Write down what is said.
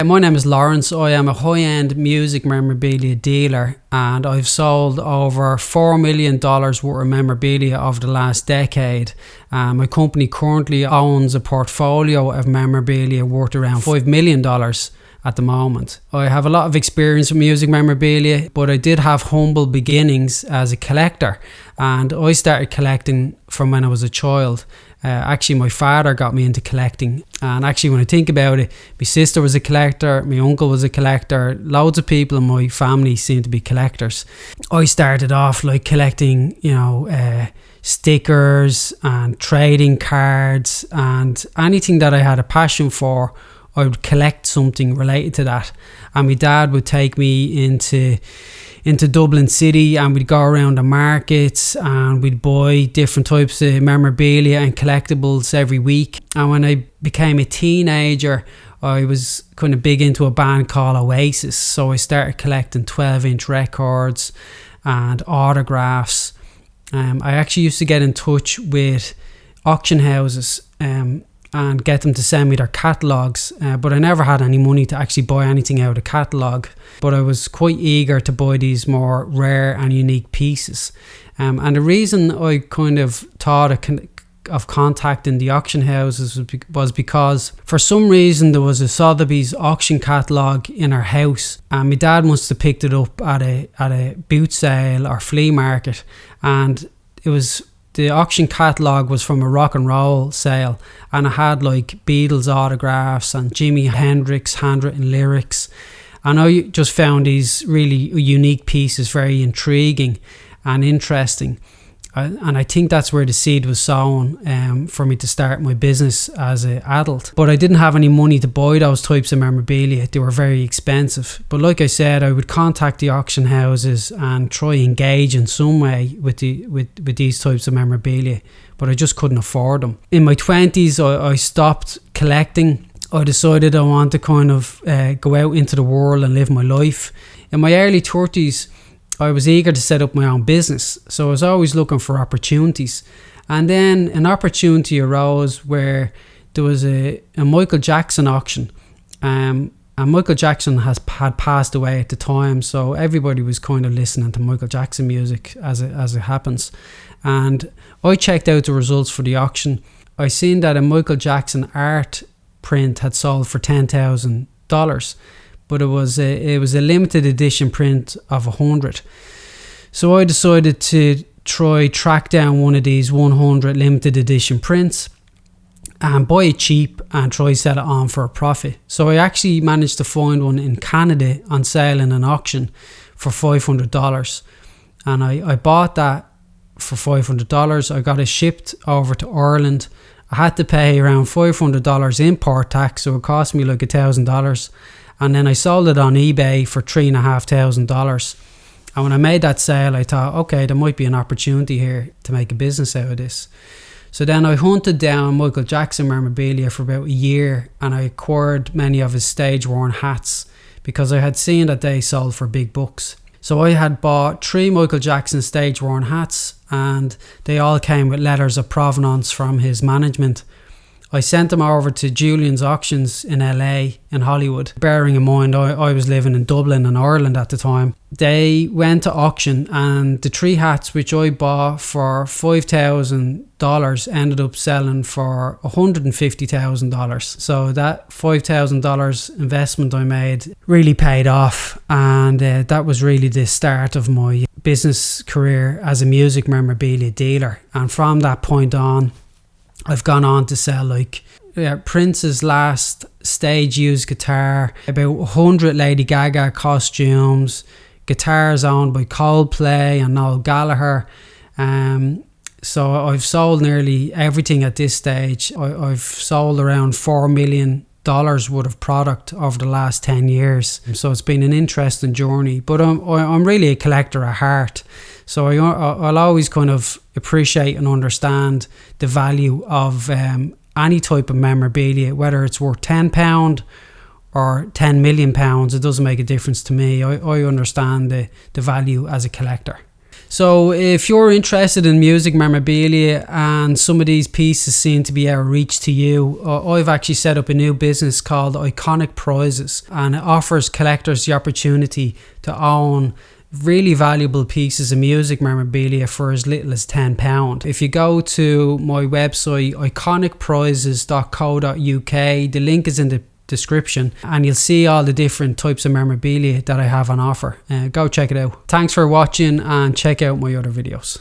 My name is Lawrence. I am a high-end music memorabilia dealer, and I've sold over $4 million worth of memorabilia over the last decade. My company currently owns a portfolio of memorabilia worth around $5 million at the moment. I have a lot of experience with music memorabilia, but I did have humble beginnings as a collector, and I started collecting from when I was a child. Actually, my father got me into collecting, and actually when I think about it, my sister was a collector, my uncle was a collector, loads of people in my family seem to be collectors. I started off like collecting, stickers and trading cards, and anything that I had a passion for, I would collect something related to that. And my dad would take me into Dublin City, and we'd go around the markets and we'd buy different types of memorabilia and collectibles every week. And when I became a teenager, I was kind of big into a band called Oasis, so I started collecting 12-inch records and autographs. I actually used to get in touch with auction houses and get them to send me their catalogues, but I never had any money to actually buy anything out of the catalogue. But I was quite eager to buy these more rare and unique pieces. And the reason I kind of thought of contacting the auction houses was because for some reason there was a Sotheby's auction catalogue in our house, and my dad must have picked it up at a boot sale or flea market, and the auction catalogue was from a rock and roll sale, and it had like Beatles autographs and Jimi Hendrix handwritten lyrics, and I just found these really unique pieces very intriguing and interesting. And I think that's where the seed was sown for me to start my business as an adult. But I didn't have any money to buy those types of memorabilia. They were very expensive. But like I said, I would contact the auction houses and try engage in some way with these types of memorabilia, but I just couldn't afford them. In my 20s, I stopped collecting. I decided I wanted to kind of go out into the world and live my life. In my early 30s, I was eager to set up my own business, so I was always looking for opportunities. And then an opportunity arose where there was a Michael Jackson auction, and Michael Jackson had passed away at the time, so everybody was kind of listening to Michael Jackson music as it happens. And I checked out the results for the auction. I seen that a Michael Jackson art print had sold for $10,000. But it was a limited edition print of 100. So I decided to track down one of these 100 limited edition prints and buy it cheap and try sell it on for a profit. So I actually managed to find one in Canada on sale in an auction for $500. And I bought that for $500. I got it shipped over to Ireland. I had to pay around $500 import tax, so it cost me like $1,000. And then I sold it on eBay for $3,500. And when I made that sale, I thought, okay, there might be an opportunity here to make a business out of this. So then I hunted down Michael Jackson memorabilia for about a year, and I acquired many of his stage-worn hats because I had seen that they sold for big bucks. So I had bought 3 Michael Jackson stage-worn hats, and they all came with letters of provenance from his management. I sent them over to Julian's Auctions in LA, in Hollywood. Bearing in mind I was living in Dublin in Ireland at the time. They went to auction, and the 3 hats which I bought for $5,000 ended up selling for $150,000. So that $5,000 investment I made really paid off, and that was really the start of my business career as a music memorabilia dealer. And from that point on, I've gone on to sell like Prince's last stage used guitar, about 100 Lady Gaga costumes, guitars owned by Coldplay and Noel Gallagher. So I've sold nearly everything at this stage. I've sold around $4 million worth of product over the last 10 years. So it's been an interesting journey, but I'm really a collector at heart. So I'll always kind of appreciate and understand the value of any type of memorabilia, whether it's worth £10 or £10 million. It doesn't make a difference to me. I understand the value as a collector. So if you're interested in music memorabilia and some of these pieces seem to be out of reach to you, I've actually set up a new business called Iconic Prizes, and it offers collectors the opportunity to own really valuable pieces of music memorabilia for as little as £10. If you go to my website iconicprizes.co.uk, the link is in the description, and you'll see all the different types of memorabilia that I have on offer. Go check it out. Thanks for watching, and check out my other videos.